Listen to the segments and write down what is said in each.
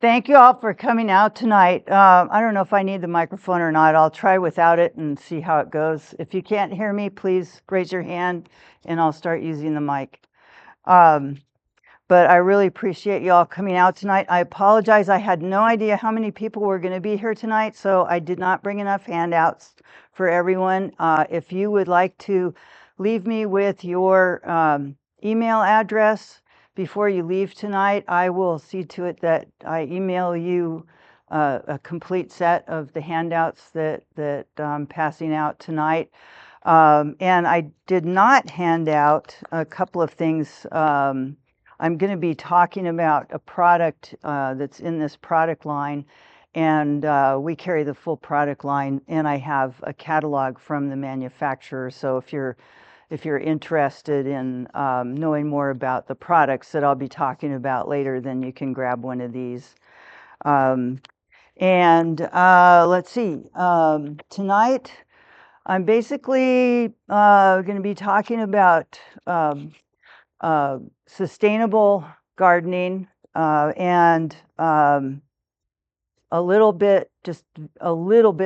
Thank you all for coming out tonight. I don't know if I need the microphone or not. I'll try without it and see how it goes. If you can't hear me, please raise your hand and I'll start using the mic. But I really appreciate you all coming out tonight. I apologize. I had no idea how many people were going to be here tonight, so I did not bring enough handouts for everyone. If you would like to leave me with your email address before you leave tonight, I will see to it that I email you a complete set of the handouts that I'm passing out tonight. And I did not hand out a couple of things. I'm going to be talking about a product that's in this product line, and we carry the full product line, and I have a catalog from the manufacturer. So if you're interested in knowing more about the products that I'll be talking about later, then you can grab one of these. Let's see, tonight I'm basically going to be talking about sustainable gardening and a little bit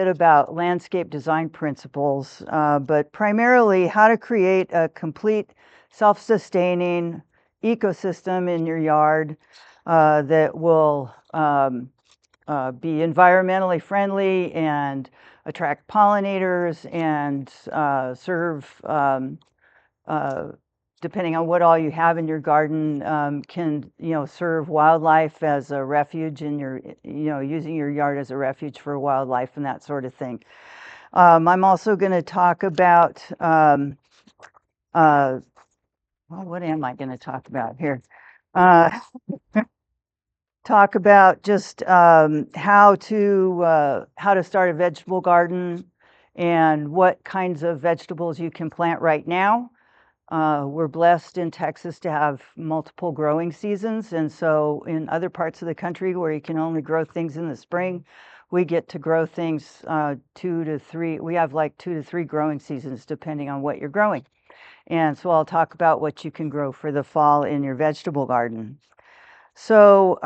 about landscape design principles, but primarily how to create a complete self-sustaining ecosystem in your yard that will be environmentally friendly and attract pollinators and serve depending on what all you have in your garden, can serve wildlife as a refuge in your using your yard as a refuge for wildlife and that sort of thing. I'm also going to talk about well, what am I going to talk about here? Talk about just how to start a vegetable garden and what kinds of vegetables you can plant right now. We're blessed in Texas to have multiple growing seasons, and so in other parts of the country where you can only grow things in the spring, we get to grow things 2 to 3. We have like 2 to 3 growing seasons depending on what you're growing. And so I'll talk about what you can grow for the fall in your vegetable garden. So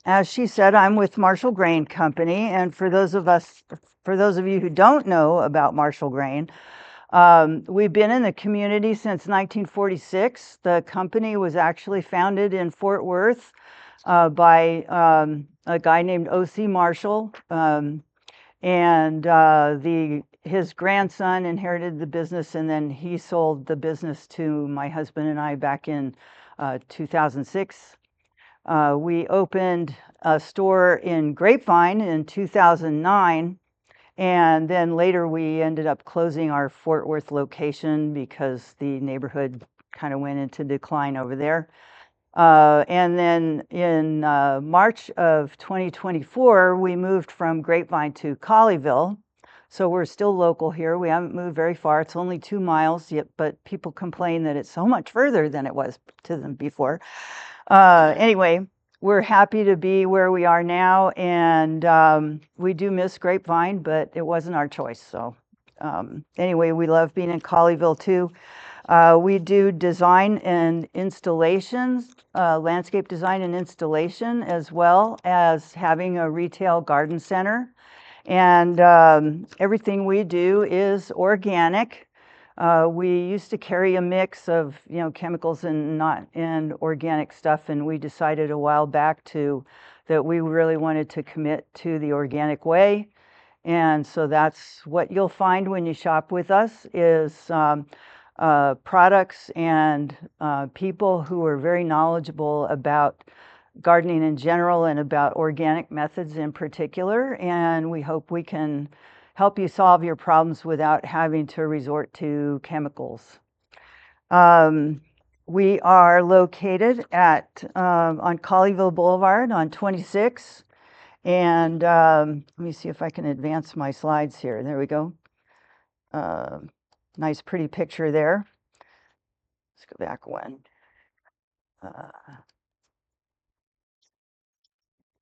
as she said, I'm with Marshall Grain Company, and for those of you who don't know about Marshall Grain, we've been in the community since 1946. The company was actually founded in Fort Worth by a guy named O.C. Marshall, and his grandson inherited the business, and then he sold the business to my husband and I back in 2006. We opened a store in Grapevine in 2009. And then later we ended up closing our Fort Worth location because the neighborhood kind of went into decline over there. And then in March of 2024, we moved from Grapevine to Colleyville. So we're still local here. We haven't moved very far. It's only 2 miles, yet, but people complain that it's so much further than it was to them before. Anyway, we're happy to be where we are now, and we do miss Grapevine, but it wasn't our choice. So anyway, we love being in Colleyville too. We do design and installations, landscape design and installation, as well as having a retail garden center. And everything we do is organic. We used to carry a mix of chemicals and organic stuff, and we decided a while back that we really wanted to commit to the organic way. And so that's what you'll find when you shop with us is products and people who are very knowledgeable about gardening in general and about organic methods in particular. And we hope we can help you solve your problems without having to resort to chemicals. We are located on Colleyville Boulevard on 26. And let me see if I can advance my slides here. There we go. Nice pretty picture there. Let's go back one.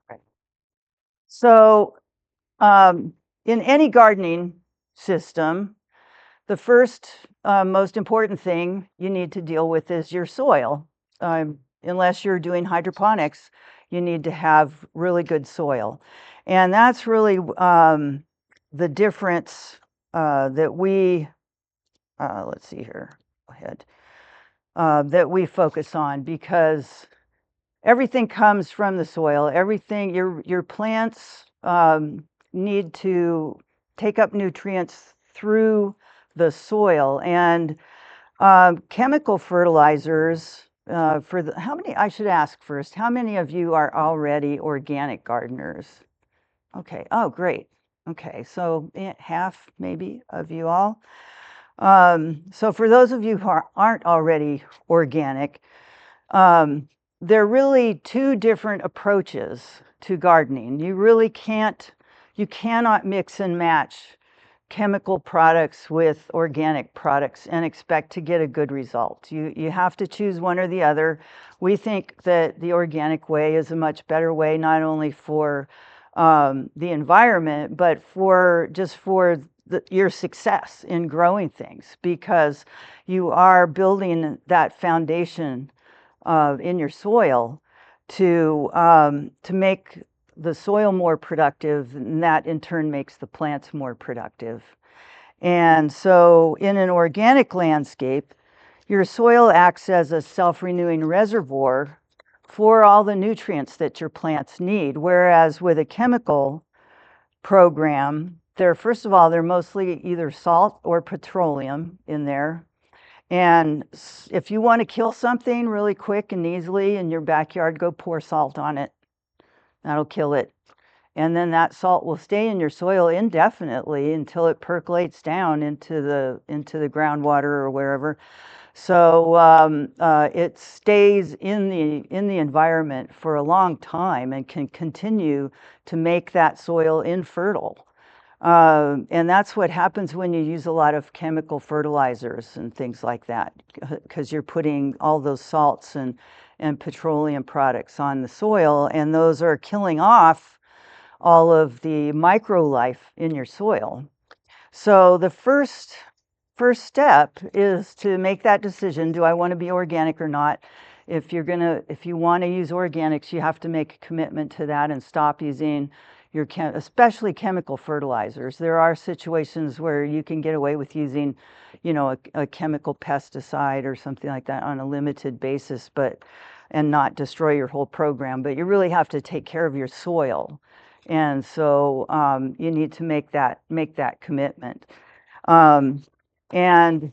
Right. So in any gardening system, the first most important thing you need to deal with is your soil. Unless you're doing hydroponics, you need to have really good soil. And that's really the difference that we, let's see here, go ahead, that we focus on, because everything comes from the soil. Everything, your plants need to take up nutrients through the soil. And chemical fertilizers, how many, I should ask first, how many of you are already organic gardeners? Okay, oh, great. Okay, so half maybe of you all. So for those of you who aren't already organic, there are really two different approaches to gardening. You cannot mix and match chemical products with organic products and expect to get a good result. You have to choose one or the other. We think that the organic way is a much better way, not only for the environment, but for your success in growing things, because you are building that foundation in your soil to make the soil more productive, and that in turn makes the plants more productive. And so in an organic landscape, your soil acts as a self-renewing reservoir for all the nutrients that your plants need. Whereas with a chemical program, first of all, they're mostly either salt or petroleum in there. And if you want to kill something really quick and easily in your backyard, go pour salt on it. That'll kill it. And then that salt will stay in your soil indefinitely until it percolates down into the groundwater or wherever. So it stays in the environment for a long time and can continue to make that soil infertile. And that's what happens when you use a lot of chemical fertilizers and things like that, because you're putting all those salts and petroleum products on the soil, and those are killing off all of the microlife in your soil. So the first step is to make that decision. Do I want to be organic or not? If you want to use organics, you have to make a commitment to that and stop using especially chemical fertilizers. There are situations where you can get away with using, a chemical pesticide or something like that on a limited basis, and not destroy your whole program. But you really have to take care of your soil, and so you need to make that commitment. And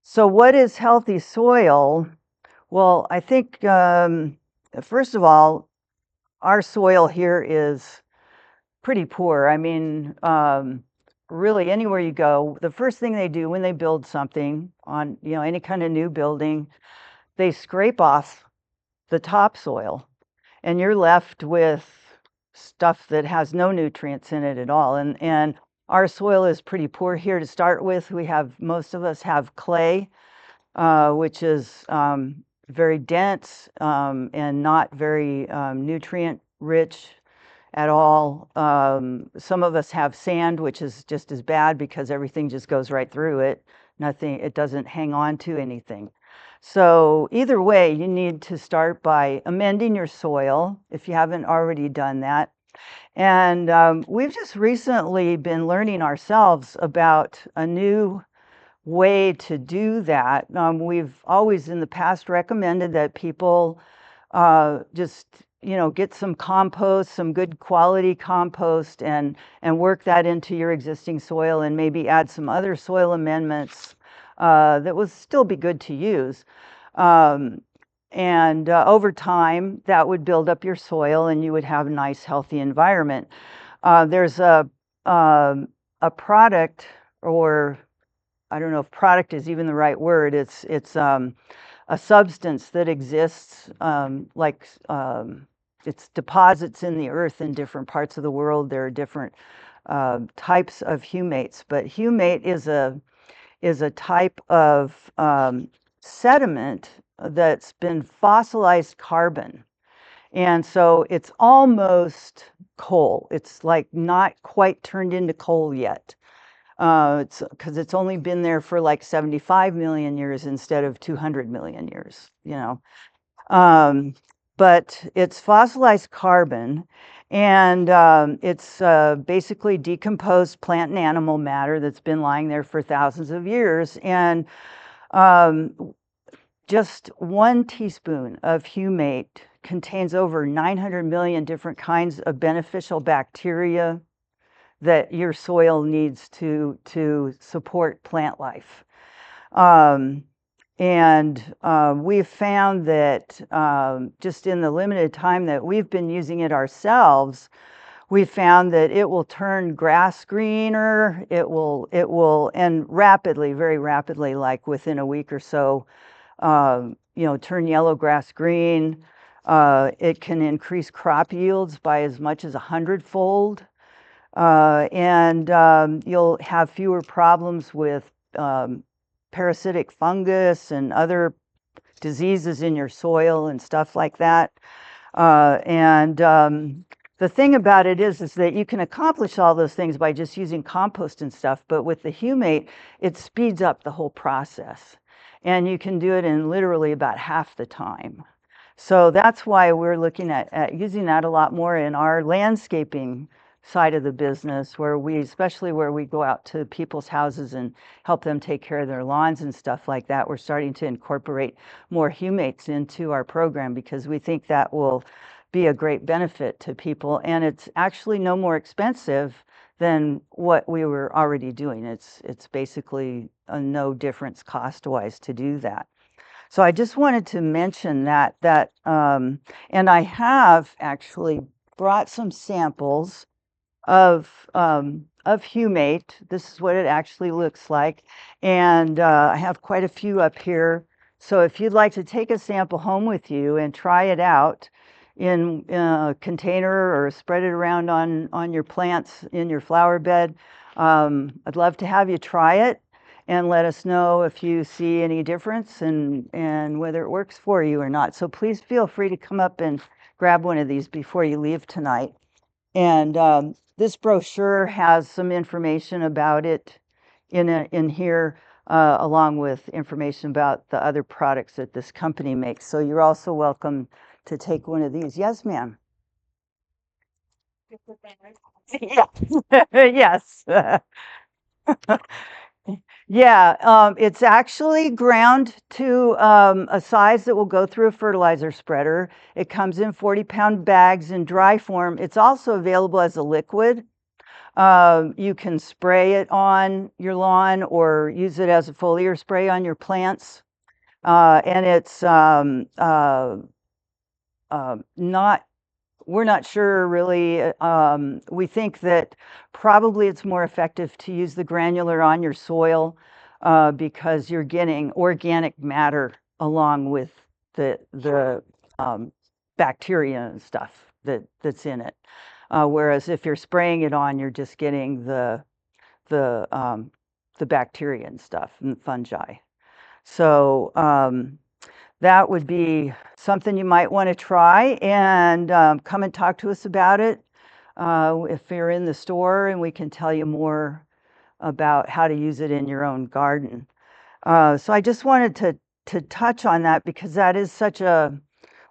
so what is healthy soil? Well, I think, first of all, our soil here is pretty poor. I mean, really anywhere you go, the first thing they do when they build something on, any kind of new building, they scrape off the topsoil, and you're left with stuff that has no nutrients in it at all. And our soil is pretty poor here to start with. Most of us have clay, which is very dense and not very nutrient rich at all. Some of us have sand, which is just as bad because everything just goes right through it. It doesn't hang on to anything. So either way, you need to start by amending your soil if you haven't already done that. And we've just recently been learning ourselves about a new way to do that. We've always in the past recommended that people just get some compost, some good quality compost, and work that into your existing soil, and maybe add some other soil amendments that would still be good to use. And over time, that would build up your soil, and you would have a nice, healthy environment. There's a product, or I don't know if product is even the right word. It's a substance that exists, it's deposits in the earth in different parts of the world. There are different types of humates, but humate is a type of sediment that's been fossilized carbon. And so it's almost coal. It's like not quite turned into coal yet. It's because it's only been there for like 75 million years instead of 200 million years, but it's fossilized carbon, and it's basically decomposed plant and animal matter that's been lying there for thousands of years. And just 1 teaspoon of humate contains over 900 million different kinds of beneficial bacteria that your soil needs to support plant life. We've found that just in the limited time that we've been using it ourselves, we found that it will turn grass greener. It will, and rapidly, very rapidly, like within a week or so, turn yellow grass green. It can increase crop yields by as much as 100-fold. You'll have fewer problems with parasitic fungus and other diseases in your soil and stuff like that. The thing about it is that you can accomplish all those things by just using compost and stuff, but with the humate, it speeds up the whole process. And you can do it in literally about half the time. So that's why we're looking at using that a lot more in our landscaping side of the business, especially where we go out to people's houses and help them take care of their lawns and stuff like that. We're starting to incorporate more humates into our program because we think that will be a great benefit to people, and it's actually no more expensive than what we were already doing. It's basically no difference cost-wise to do that. So I just wanted to mention that, and I have actually brought some samples of humate. This is what it actually looks like, and I have quite a few up here. So if you'd like to take a sample home with you and try it out in a container or spread it around on your plants in your flower bed, I'd love to have you try it and let us know if you see any difference and whether it works for you or not. So please feel free to come up and grab one of these before you leave tonight. And this brochure has some information about it in here, along with information about the other products that this company makes. So you're also welcome to take one of these. Yes, ma'am. Yeah. Yes. Yeah, it's actually ground to a size that will go through a fertilizer spreader. It comes in 40-pound bags in dry form. It's also available as a liquid. You can spray it on your lawn or use it as a foliar spray on your plants. And it's not, we're not sure really. We think that probably it's more effective to use the granular on your soil because you're getting organic matter along with the bacteria and stuff that's in it. Whereas if you're spraying it on, you're just getting the bacteria and stuff and fungi. So that would be something you might want to try, and come and talk to us about it if you're in the store, and we can tell you more about how to use it in your own garden. So I just wanted to touch on that because that is such a,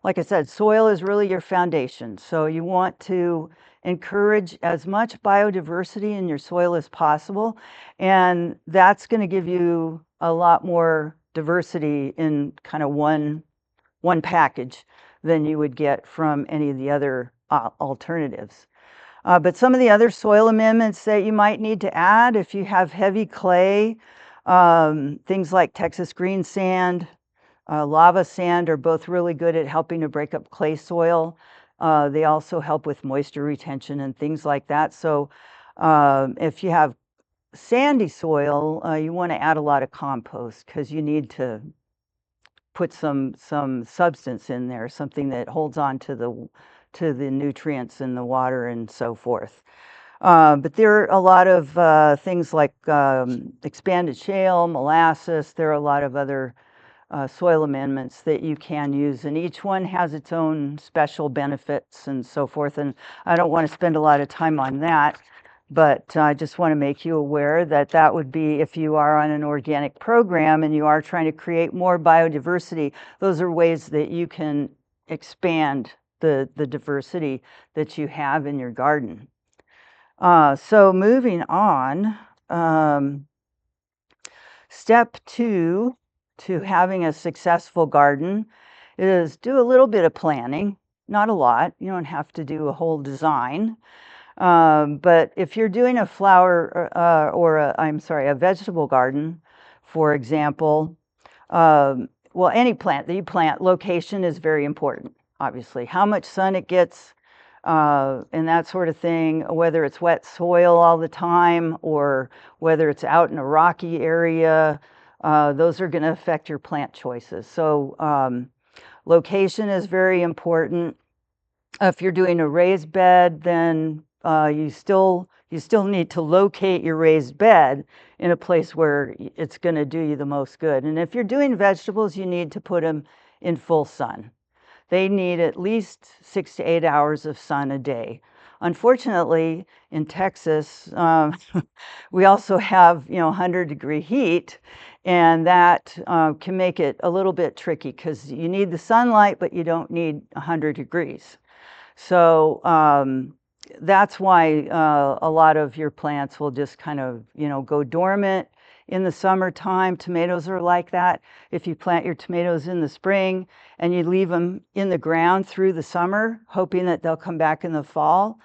like I said, soil is really your foundation. So you want to encourage as much biodiversity in your soil as possible, and that's going to give you a lot more diversity in kind of one package than you would get from any of the other alternatives. But some of the other soil amendments that you might need to add if you have heavy clay, things like Texas green sand, lava sand are both really good at helping to break up clay soil. They also help with moisture retention and things like that. So if you have sandy soil, you want to add a lot of compost because you need to put some substance in there, something that holds on to the nutrients in the water and so forth. But there are a lot of things like expanded shale, molasses. There are a lot of other soil amendments that you can use, and each one has its own special benefits and so forth. And I don't want to spend a lot of time on that, but I just want to make you aware that that would be if you are on an organic program and you are trying to create more biodiversity. Those are ways that you can expand the diversity that you have in your garden. So moving on, step 2 to having a successful garden is do a little bit of planning, not a lot. You don't have to do a whole design. But if you're doing a flower a vegetable garden, for example, well, any plant that you plant, location is very important, obviously. How much sun it gets, and that sort of thing, whether it's wet soil all the time or whether it's out in a rocky area, those are going to affect your plant choices. So location is very important. If you're doing a raised bed, then you still need to locate your raised bed in a place where it's going to do you the most good. And if you're doing vegetables, you need to put them in full sun. They need at least 6 to 8 hours of sun a day. Unfortunately, in Texas, we also have 100-degree heat, and that can make it a little bit tricky because you need the sunlight, but you don't need 100 degrees. So that's why a lot of your plants will just kind of, go dormant in the summertime. Tomatoes are like that. If you plant your tomatoes in the spring and you leave them in the ground through the summer, hoping that they'll come back in the fall,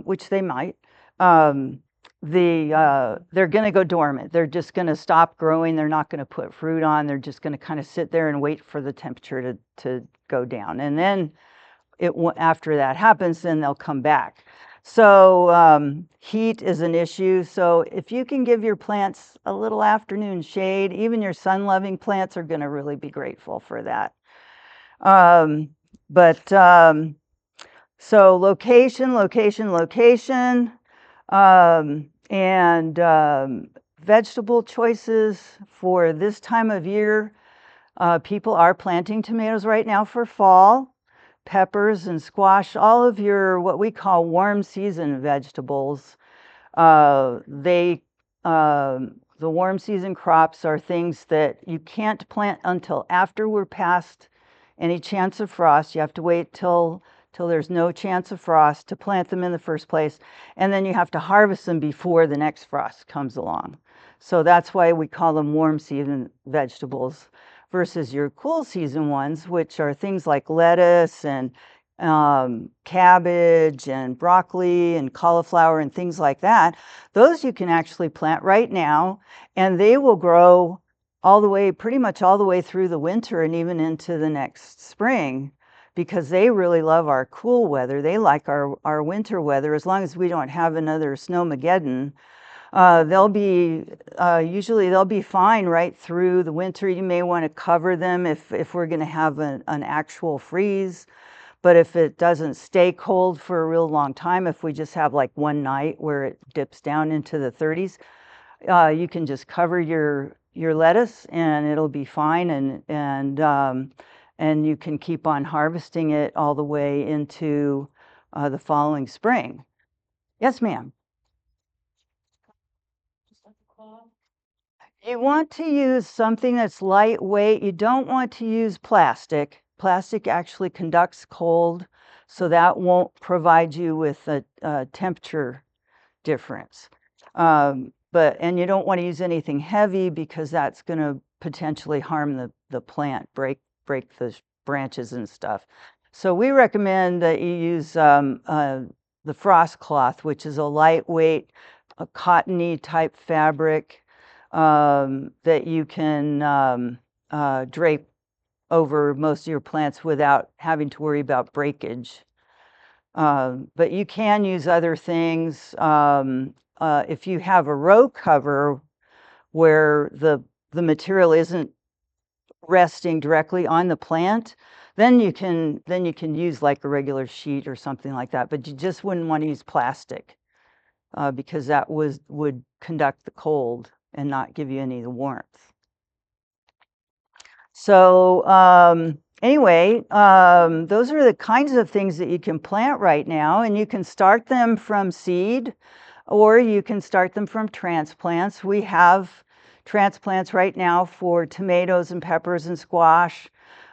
which they might, they're going to go dormant. They're just going to stop growing. They're not going to put fruit on. They're just going to kind of sit there and wait for the temperature to go down. And then after that happens, then they'll come back. So heat is an issue. So if you can give your plants a little afternoon shade, even your sun-loving plants are going to really be grateful for that. So location, and vegetable choices for this time of year. People are planting tomatoes right now for fall. Peppers and squash, all of your what we call warm season vegetables. The warm season crops are things that you can't plant until after we're past any chance of frost. You have to wait till there's no chance of frost to plant them in the first place, and then you have to harvest them before the next frost comes along. So that's why we call them warm season vegetables versus your cool season ones, which are things like lettuce and cabbage and broccoli and cauliflower and things like that. Those you can actually plant right now, and they will grow pretty much all the way through the winter and even into the next spring, because they really love our cool weather. They like our winter weather. As long as we don't have another snowmageddon, usually they'll be fine right through the winter. You may want to cover them if we're going to have an actual freeze. But if it doesn't stay cold for a real long time, if we just have like one night where it dips down into the 30s, you can just cover your lettuce and it'll be fine, and you can keep on harvesting it all the way into the following spring. Yes, ma'am. You want to use something that's lightweight. You don't want to use plastic. Plastic actually conducts cold, so that won't provide you with a temperature difference. And you don't want to use anything heavy because that's going to potentially harm the plant, break the branches and stuff. So we recommend that you use the frost cloth, which is a lightweight, a cottony type fabric that you can drape over most of your plants without having to worry about breakage. But you can use other things. If you have a row cover where the material isn't resting directly on the plant, then you can use like a regular sheet or something like that. But you just wouldn't want to use plastic because that would conduct the cold and not give you any of the warmth. So anyway, those are the kinds of things that you can plant right now, and you can start them from seed or you can start them from transplants. We have transplants right now for tomatoes and peppers and squash.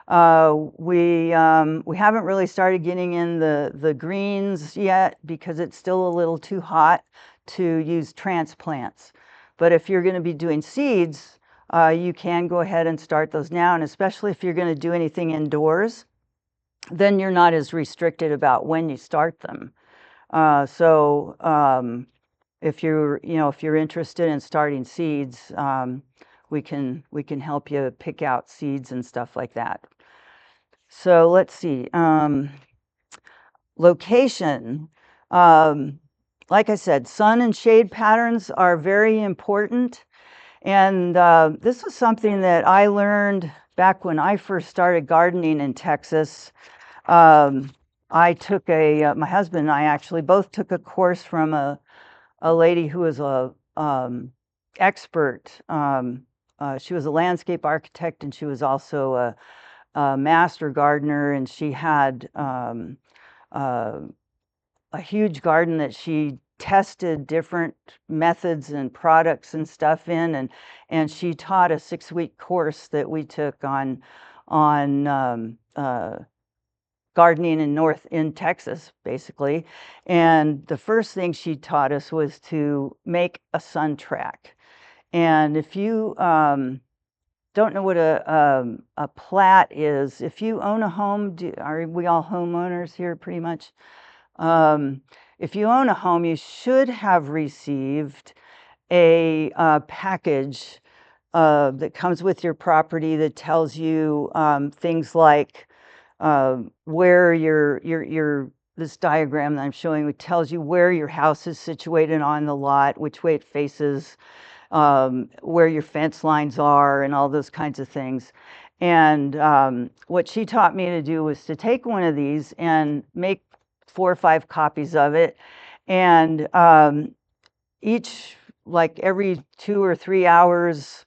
We haven't really started getting in the greens yet because it's still a little too hot to use transplants. But if you're going to be doing seeds, you can go ahead and start those now, and especially if you're going to do anything indoors, then you're not as restricted about when you start them. If you're interested in starting seeds, we can help you pick out seeds and stuff like that. So let's see. Location. Like I said, sun and shade patterns are very important. And this was something that I learned back when I first started gardening in Texas. I took my husband and I actually both took a course from a lady who was a expert. She was a landscape architect, and she was also a master gardener, and she had a huge garden that she tested different methods and products and stuff in, and she taught a 6-week course that we took on gardening in Texas, basically. And the first thing she taught us was to make a sun track. And if you don't know what a plat is, if you own a home, are we all homeowners here pretty much? If you own a home, you should have received a package that comes with your property that tells you things like where this diagram that I'm showing you tells you where your house is situated on the lot, which way it faces, where your fence lines are, and all those kinds of things. And what she taught me to do was to take one of these and make 4 or 5 copies of it, and like every 2 or 3 hours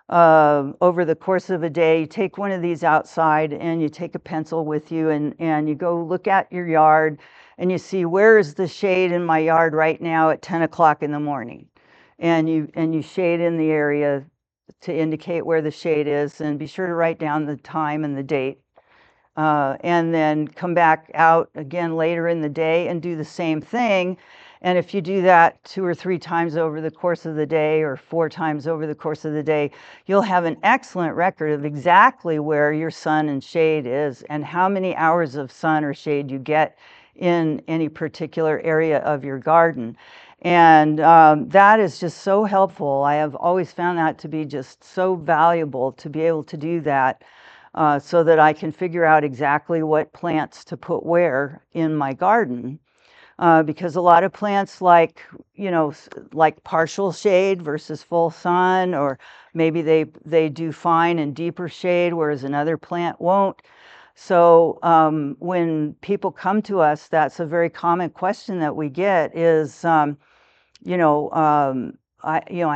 over the course of a day, you take one of these outside and you take a pencil with you, and you go look at your yard and you see, where is the shade in my yard right now at 10 o'clock in the morning, and you shade in the area to indicate where the shade is, and be sure to write down the time and the date. And then come back out again later in the day and do the same thing. And if you do that 2 or 3 times over the course of the day, or 4 times over the course of the day, you'll have an excellent record of exactly where your sun and shade is and how many hours of sun or shade you get in any particular area of your garden. And that is just so helpful. I have always found that to be just so valuable to be able to do that. So that I can figure out exactly what plants to put where in my garden. Because a lot of plants like partial shade versus full sun, or maybe they do fine in deeper shade, whereas another plant won't. So when people come to us, that's a very common question that we get is, I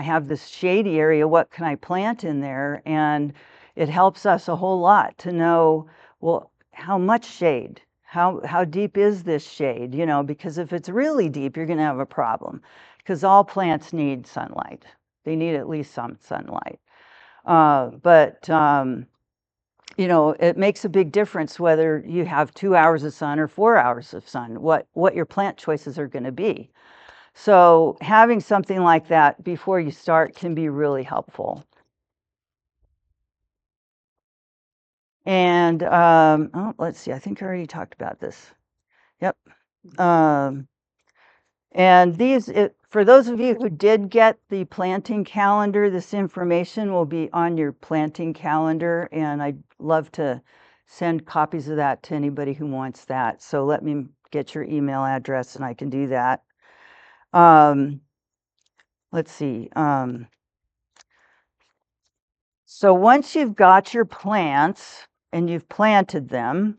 have this shady area, what can I plant in there? And it helps us a whole lot to know, well, how much shade? How deep is this shade? Because if it's really deep, you're going to have a problem, because all plants need sunlight. They need at least some sunlight. It makes a big difference whether you have 2 hours of sun or 4 hours of sun, what your plant choices are going to be. So having something like that before you start can be really helpful. And let's see, I think I already talked about this. Yep. And for those of you who did get the planting calendar, this information will be on your planting calendar, and I'd love to send copies of that to anybody who wants that. So let me get your email address and I can do that. Let's see. So once you've got your plants and you've planted them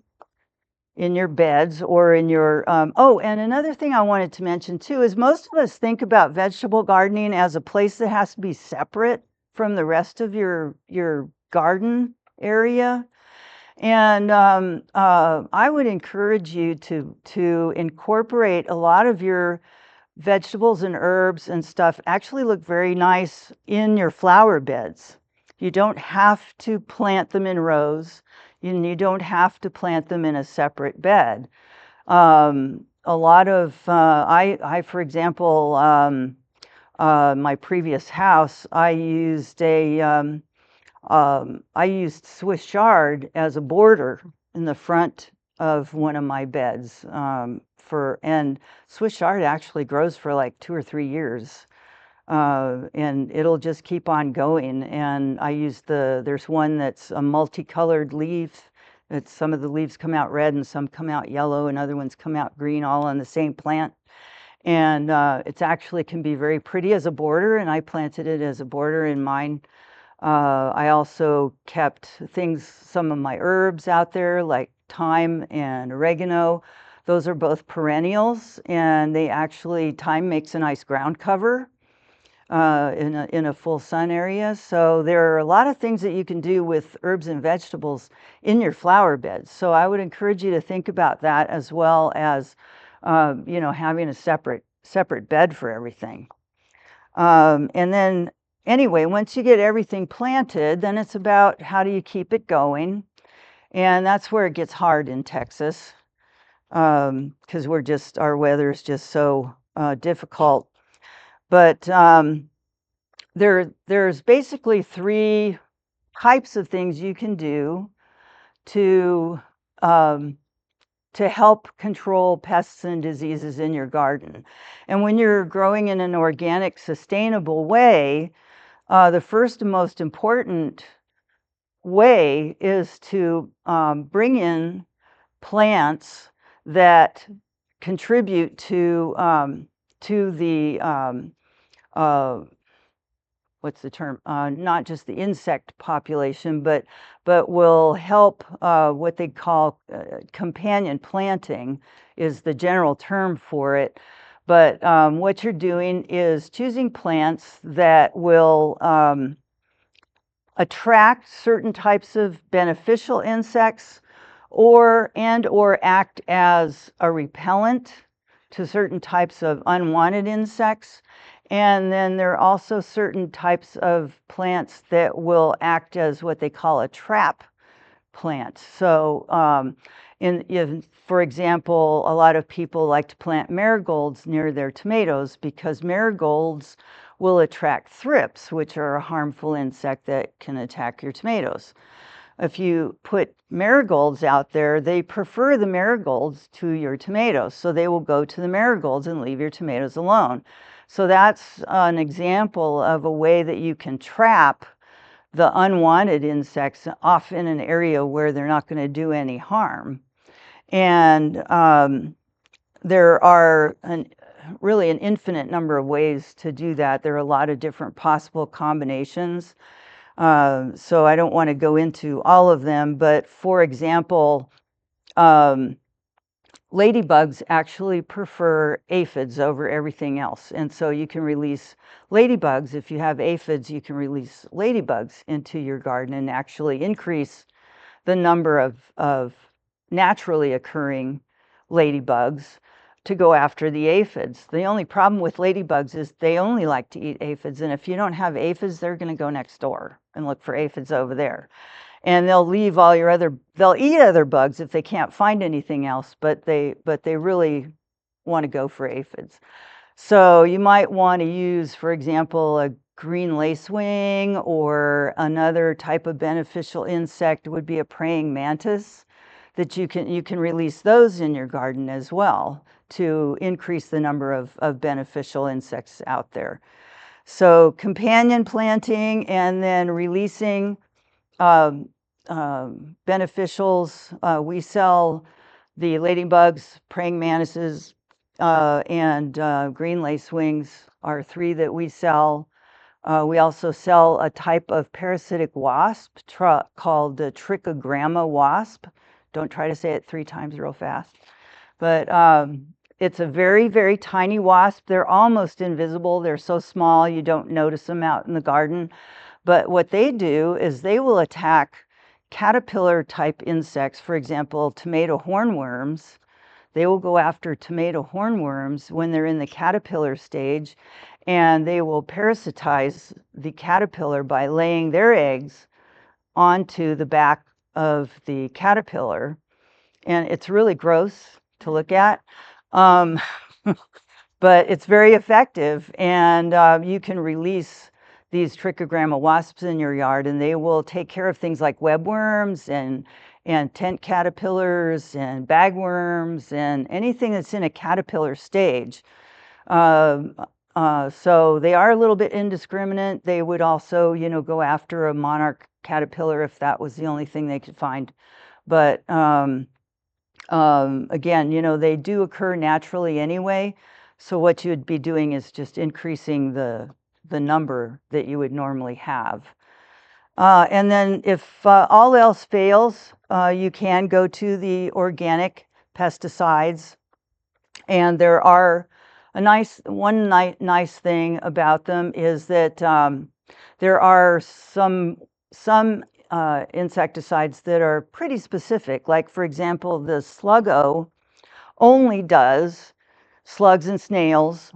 in your beds or in your, and another thing I wanted to mention too is most of us think about vegetable gardening as a place that has to be separate from the rest of your garden area. And I would encourage you to incorporate a lot of your vegetables and herbs and stuff actually look very nice in your flower beds. You don't have to plant them in rows. You don't have to plant them in a separate bed. A lot of, for example, my previous house, I used Swiss chard as a border in the front of one of my beds. And Swiss chard actually grows for like 2 or 3 years. And it'll just keep on going. And I use there's one that's a multicolored leaf. Some of the leaves come out red and some come out yellow and other ones come out green, all on the same plant. And it's actually can be very pretty as a border, and I planted it as a border in mine. I also kept some of my herbs out there, like thyme and oregano. Those are both perennials, and thyme makes a nice ground cover in a full sun area. So there are a lot of things that you can do with herbs and vegetables in your flower beds. So I would encourage you to think about that, as well as having a separate bed for everything. And then anyway, once you get everything planted, then it's about how do you keep it going. And that's where it gets hard in Texas, because our weather is just so difficult. But there's basically 3 types of things you can do to help control pests and diseases in your garden. And when you're growing in an organic, sustainable way, the first and most important way is to bring in plants that contribute to the what's the term? Not just the insect population, but will help. What they call companion planting is the general term for it. But what you're doing is choosing plants that will attract certain types of beneficial insects, or act as a repellent to certain types of unwanted insects. And then there are also certain types of plants that will act as what they call a trap plant. So for example, a lot of people like to plant marigolds near their tomatoes because marigolds will attract thrips, which are a harmful insect that can attack your tomatoes. If you put marigolds out there, they prefer the marigolds to your tomatoes, so they will go to the marigolds and leave your tomatoes alone. So that's an example of a way that you can trap the unwanted insects off in an area where they're not going to do any harm. And there are really an infinite number of ways to do that. There are a lot of different possible combinations. So I don't want to go into all of them, but for example, ladybugs actually prefer aphids over everything else. And so you can release ladybugs. If you have aphids, you can release ladybugs into your garden and actually increase the number of naturally occurring ladybugs to go after the aphids. The only problem with ladybugs is they only like to eat aphids. And if you don't have aphids, they're going to go next door and look for aphids over there. And they'll leave they'll eat other bugs if they can't find anything else, but they really want to go for aphids. So you might want to use, for example, a green lacewing, or another type of beneficial insect would be a praying mantis, that you can release those in your garden as well to increase the number of beneficial insects out there. So companion planting and then releasing beneficials. We sell the ladybugs, praying mantises, and green lacewings are 3 that we sell. We also sell a type of parasitic wasp called the trichogramma wasp. Don't try to say it 3 times real fast. But it's a very, very tiny wasp. They're almost invisible. They're so small you don't notice them out in the garden. But what they do is they will attack caterpillar type insects. For example, tomato hornworms. They will go after tomato hornworms when they're in the caterpillar stage, and they will parasitize the caterpillar by laying their eggs onto the back of the caterpillar, and it's really gross to look at. Um, but it's very effective, and you can release these trichogramma wasps in your yard, and they will take care of things like webworms and tent caterpillars and bagworms and anything that's in a caterpillar stage. Um, so they are a little bit indiscriminate. They would also, go after a monarch caterpillar if that was the only thing they could find. But again, they do occur naturally anyway. So what you'd be doing is just increasing the number that you would normally have. And then if all else fails, you can go to the organic pesticides. And there are one nice thing about them is that there are some insecticides that are pretty specific. Like, for example, the Sluggo only does slugs and snails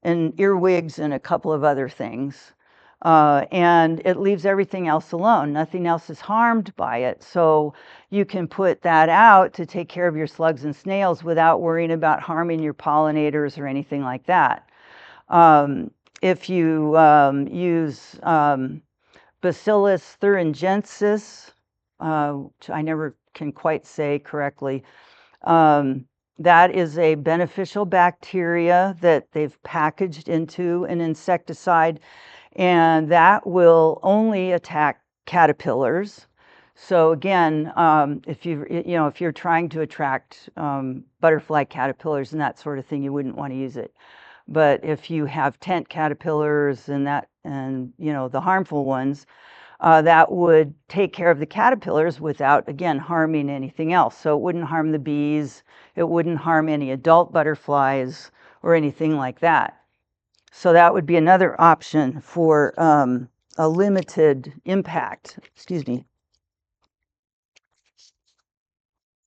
and earwigs and a couple of other things. And it leaves everything else alone. Nothing else is harmed by it. So you can put that out to take care of your slugs and snails without worrying about harming your pollinators or anything like that. If you use Bacillus thuringiensis, which I never can quite say correctly, that is a beneficial bacteria that they've packaged into an insecticide, and that will only attack caterpillars. So again, if you're trying to attract butterfly caterpillars and that sort of thing, you wouldn't want to use it. But if you have tent caterpillars and the harmful ones, that would take care of the caterpillars without, again, harming anything else. So it wouldn't harm the bees, it wouldn't harm any adult butterflies or anything like that. So that would be another option for a limited impact. Excuse me.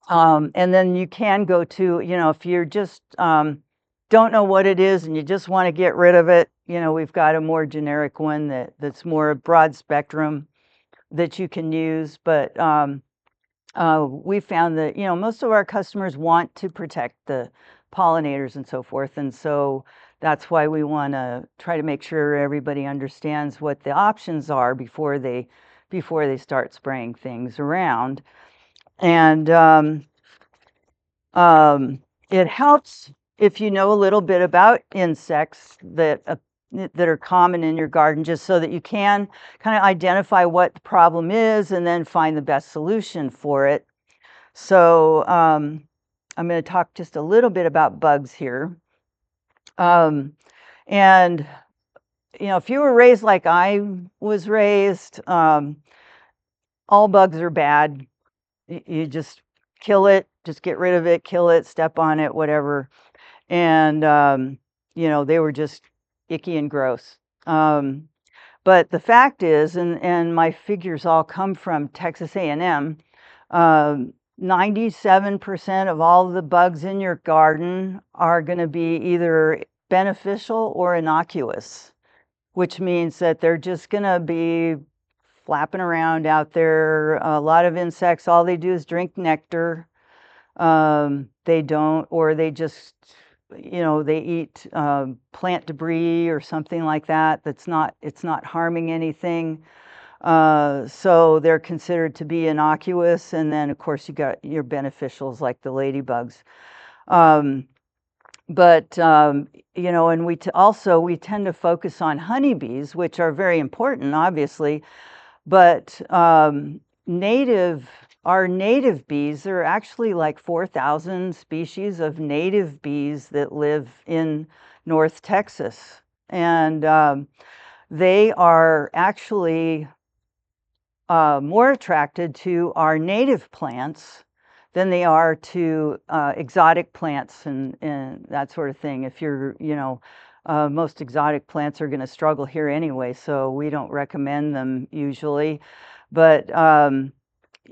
And then you can go to, if you're just don't know what it is and you just want to get rid of it, we've got a more generic one that's more broad spectrum that you can use. But we found that, most of our customers want to protect the pollinators and so forth. And so that's why we want to try to make sure everybody understands what the options are before they start spraying things around. And it helps if you know a little bit about insects that are common in your garden, just so that you can kind of identify what the problem is and then find the best solution for it. So I'm going to talk just a little bit about bugs here. And if you were raised like I was raised, all bugs are bad. You just kill it, just get rid of it, kill it, step on it, whatever. And they were just icky and gross. But the fact is, and my figures all come from Texas A&M, 97% of all of the bugs in your garden are going to be either beneficial or innocuous, which means that they're just going to be flapping around out there. A lot of insects, all they do is drink nectar. They don't, or they just, they eat plant debris or something like that. It's not harming anything. So they're considered to be innocuous. And then, of course, you got your beneficials like the ladybugs. But and we tend to focus on honeybees, which are very important, obviously. But our native bees, there are actually like 4,000 species of native bees that live in North Texas. And they are actually more attracted to our native plants than they are to exotic plants and that sort of thing. If you're, most exotic plants are going to struggle here anyway, so we don't recommend them usually. But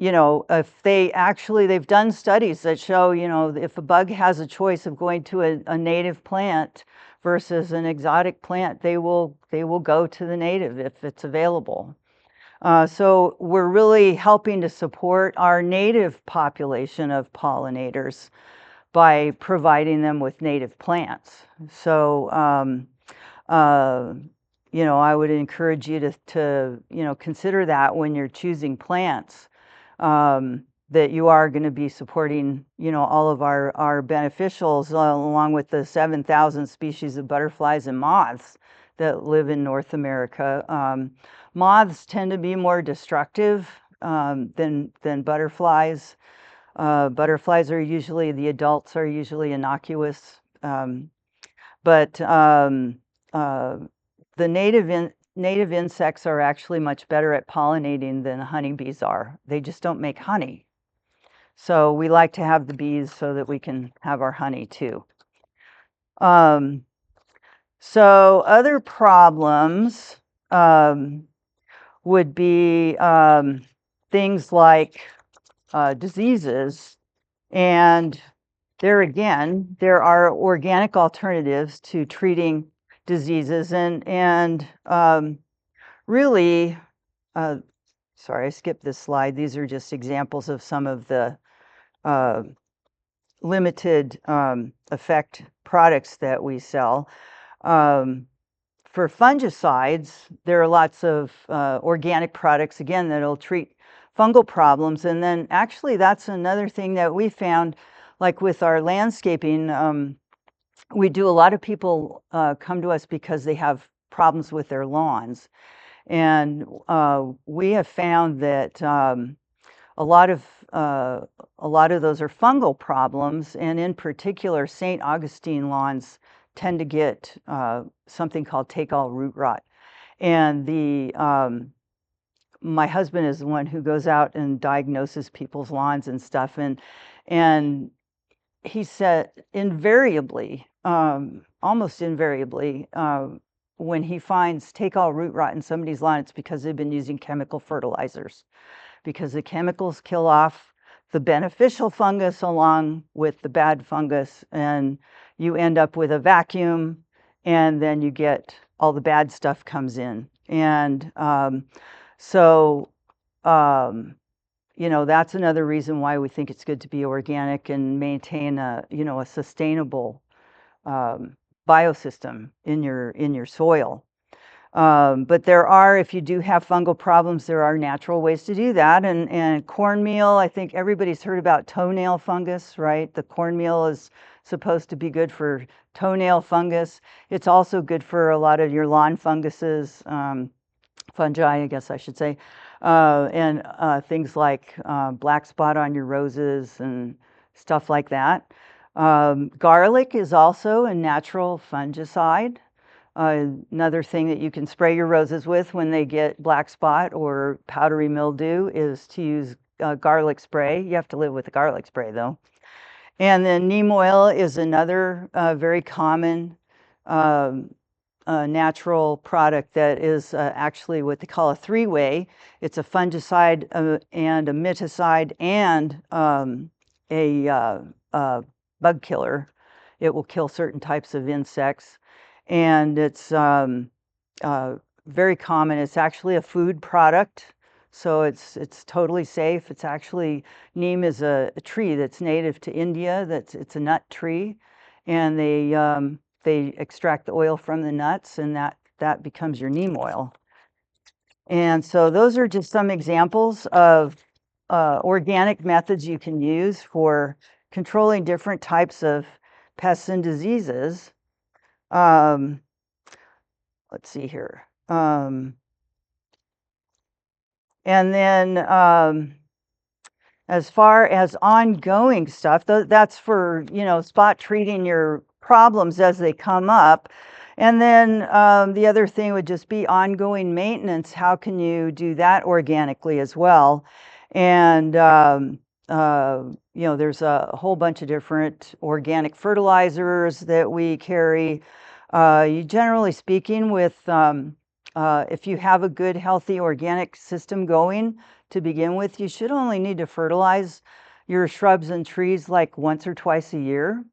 if they've done studies that show, if a bug has a choice of going to a native plant versus an exotic plant, they will go to the native if it's available. So we're really helping to support our native population of pollinators by providing them with native plants. So, I would encourage you to consider that when you're choosing plants, that you are going to be supporting, all of our beneficials, along with the 7,000 species of butterflies and moths that live in North America. Moths tend to be more destructive than butterflies. Butterflies are usually, the adults are usually innocuous, but the native insects are actually much better at pollinating than honeybees are. They just don't make honey. So we like to have the bees so that we can have our honey too. So other problems would be things like diseases. And there again, there are organic alternatives to treating diseases, and really, sorry, I skipped this slide. These are just examples of some of the limited effect products that we sell. For fungicides, there are lots of organic products, again, that'll treat fungal problems. And then actually, that's another thing that we found, like with our landscaping, we do a lot of people come to us because they have problems with their lawns. And we have found that a lot of those are fungal problems, and in particular, St. Augustine lawns tend to get something called take-all root rot. And my husband is the one who goes out and diagnoses people's lawns and stuff, and he said invariably, almost invariably, when he finds take-all root rot in somebody's lawn, it's because they've been using chemical fertilizers, because the chemicals kill off the beneficial fungus along with the bad fungus, and you end up with a vacuum, and then you get all the bad stuff comes in. And that's another reason why we think it's good to be organic and maintain a sustainable biosystem in your soil. But there are, if you do have fungal problems, there are natural ways to do that. And cornmeal, I think everybody's heard about toenail fungus, right? The cornmeal is supposed to be good for toenail fungus. It's also good for a lot of your lawn funguses, fungi, I guess I should say, and things like black spot on your roses and stuff like that. Garlic is also a natural fungicide. Another thing that you can spray your roses with when they get black spot or powdery mildew is to use garlic spray. You have to live with the garlic spray though. And then neem oil is another very common natural product that is actually what they call a three-way. It's a fungicide and a miticide and a bug killer. It will kill certain types of insects. And it's very common. It's actually a food product, so it's totally safe. It's actually, neem is a tree that's native to India. It's a nut tree, and they extract the oil from the nuts, and that becomes your neem oil. And so those are just some examples of organic methods you can use for controlling different types of pests and diseases. Let's see here. And then as far as ongoing stuff, that's for, spot treating your problems as they come up. And then the other thing would just be ongoing maintenance. How can you do that organically as well? And there's a whole bunch of different organic fertilizers that we carry. You generally speaking, if you have a good, healthy organic system going to begin with, you should only need to fertilize your shrubs and trees like once or twice a year.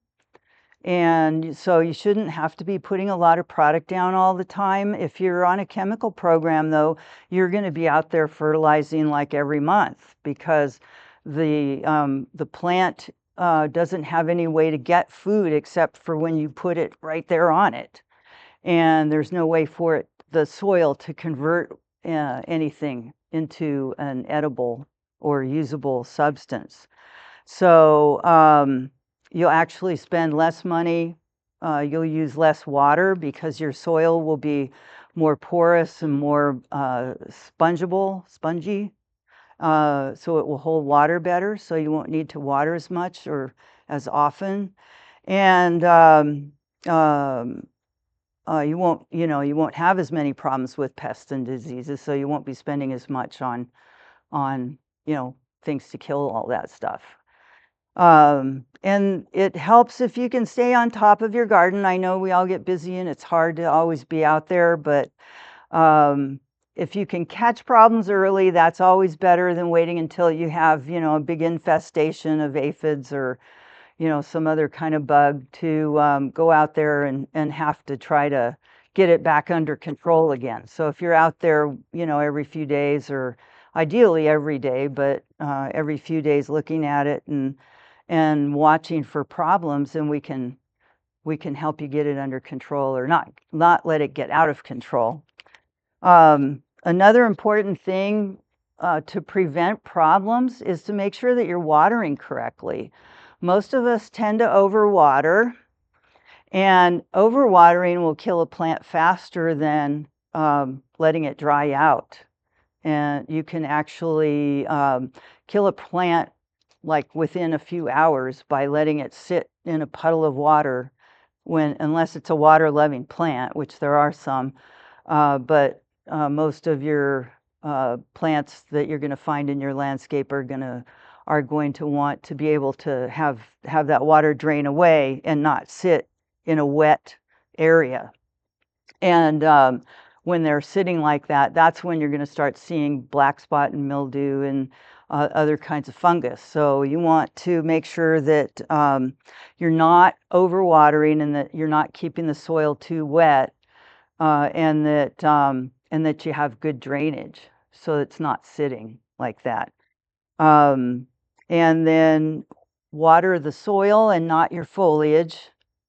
And so you shouldn't have to be putting a lot of product down all the time. If you're on a chemical program, though, you're going to be out there fertilizing like every month, because the plant doesn't have any way to get food except for when you put it right there on it. And there's no way for the soil to convert anything into an edible or usable substance. So you'll actually spend less money. You'll use less water because your soil will be more porous and more spongy. So it will hold water better. So you won't need to water as much or as often. And you won't have as many problems with pests and diseases. So you won't be spending as much on things to kill all that stuff. And it helps if you can stay on top of your garden. I know we all get busy and it's hard to always be out there, but if you can catch problems early, that's always better than waiting until you have, a big infestation of aphids or, some other kind of bug to go out there and have to try to get it back under control again. So if you're out there, every few days, or ideally every day, but every few days looking at it and watching for problems, and we can help you get it under control, or not let it get out of control. Another important thing to prevent problems is to make sure that you're watering correctly. Most of us tend to overwater, and overwatering will kill a plant faster than letting it dry out. And you can actually kill a plant like within a few hours by letting it sit in a puddle of water, unless it's a water-loving plant, which there are some. But most of your plants that you're going to find in your landscape are going to want to be able to have that water drain away and not sit in a wet area. And when they're sitting like that, that's when you're going to start seeing black spot and mildew and other kinds of fungus. So you want to make sure that you're not overwatering and that you're not keeping the soil too wet, and that you have good drainage so it's not sitting like that. And then water the soil and not your foliage,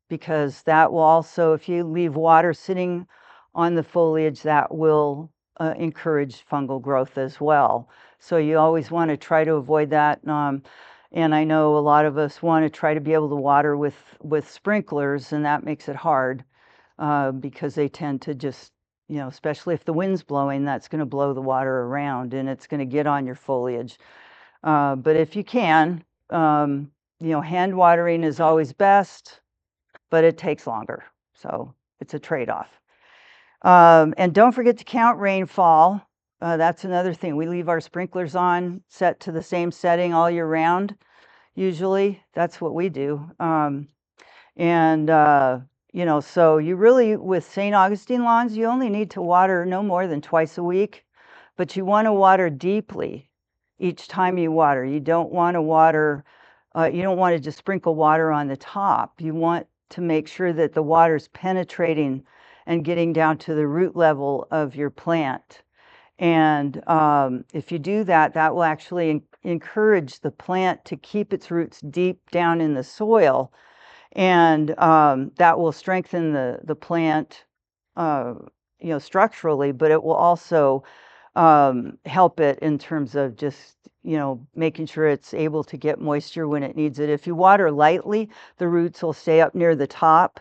because that will also, if you leave water sitting on the foliage, that will encourage fungal growth as well. So you always want to try to avoid that. And I know a lot of us want to try to be able to water with sprinklers, and that makes it hard because they tend to just, especially if the wind's blowing, that's going to blow the water around and it's going to get on your foliage. But if you can, hand watering is always best, but it takes longer. So it's a trade-off. And don't forget to count rainfall. That's another thing. We leave our sprinklers on, set to the same setting all year round. Usually, that's what we do. So you really, with St. Augustine lawns, you only need to water no more than twice a week, but you want to water deeply each time you water. You don't want to just sprinkle water on the top. You want to make sure that the water's penetrating and getting down to the root level of your plant. And if you do that, that will actually encourage the plant to keep its roots deep down in the soil. And that will strengthen the plant, structurally, but it will also help it in terms of just, making sure it's able to get moisture when it needs it. If you water lightly, the roots will stay up near the top.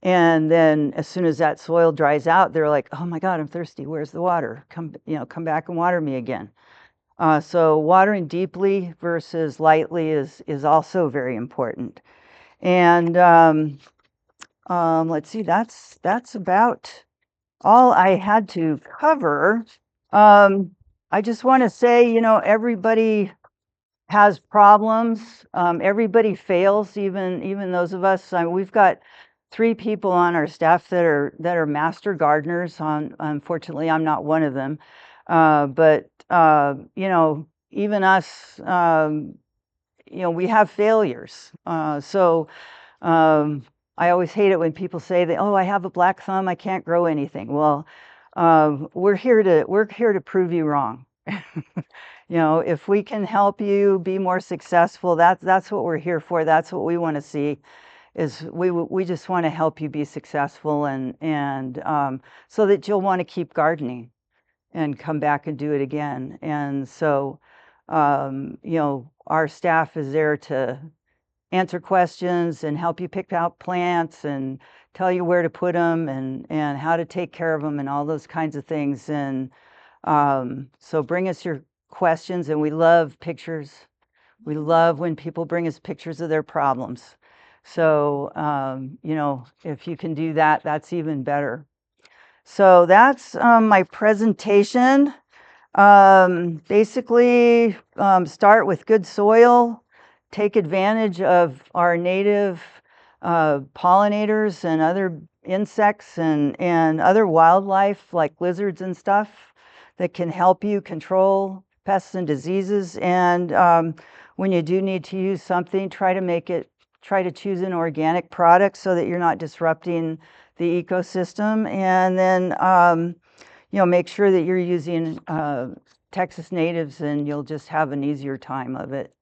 And then as soon as that soil dries out, they're like, oh my God, I'm thirsty. Where's the water? Come back and water me again. So watering deeply versus lightly is also very important. And let's see, that's about all I had to cover. I just want to say, everybody has problems. Everybody fails, even those of us. We've got 3 people on our staff that are master gardeners. Unfortunately, I'm not one of them. But even us, we have failures. So I always hate it when people say that, oh, I have a black thumb, I can't grow anything. Well, we're here to prove you wrong. You know, if we can help you be more successful, that's what we're here for. That's what we want to see. Is we just want to help you be successful, and so that you'll want to keep gardening and come back and do it again. And so, you know, our staff is there to answer questions and help you pick out plants and tell you where to put them and how to take care of them and all those kinds of things. And so bring us your questions, and we love pictures. We love when people bring us pictures of their problems. So, you know, if you can do that, that's even better. So that's my presentation. Basically, start with good soil, take advantage of our native pollinators and other insects and other wildlife like lizards and stuff that can help you control pests and diseases. And when you do need to use something, try to choose an organic product so that you're not disrupting the ecosystem. And then you know, make sure that you're using Texas natives, and you'll just have an easier time of it.